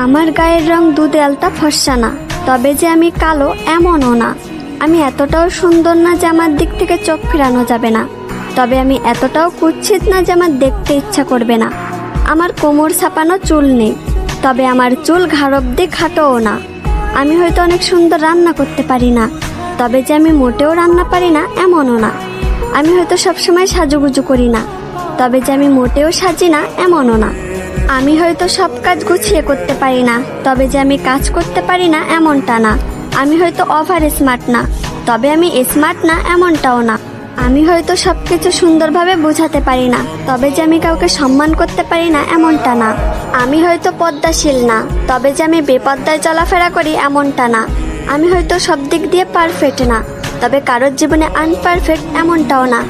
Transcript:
আমার গায়ের রং দুধে আলতা ফর্সা না, তবে যে আমি কালো এমনও না। আমি এতটাও সুন্দর না যে আমার দিক থেকে চোখ ফিরানো যাবে না, তবে আমি এতটাও কুৎসিত না যে আমার দেখতে ইচ্ছা করবে না। আমার কোমর ছাপানো চুল নেই, তবে আমার চুল ঘাড় অব্দি খাটোও না। আমি হয়তো অনেক সুন্দর রান্না করতে পারি না, তবে যে আমি মোটেও রান্না পারি না এমনও না। আমি হয়তো সবসময় সাজুগুজু করি না, তবে যে আমি মোটেও সাজি না এমনও না। আমি হয়তো সব কাজ গুছিয়ে করতে পারি না, তবে যে আমি কাজ করতে পারি না এমনটা না। আমি হয়তো ওভার স্মার্ট না, তবে আমি স্মার্ট না এমনটাও না। আমি হয়তো সবকিছু সুন্দরভাবে বোঝাতে পারি না, তবে যে আমি কাউকে সম্মান করতে পারি না এমনটা না। আমি হয়তো পদ্মাশীল না, তবে যে আমি বেপদ্দায় চলাফেরা করি এমনটা না। আমি হয়তো সব দিক দিয়ে পারফেক্ট না, তবে কারোর জীবনে আনপারফেক্ট এমনটাও না।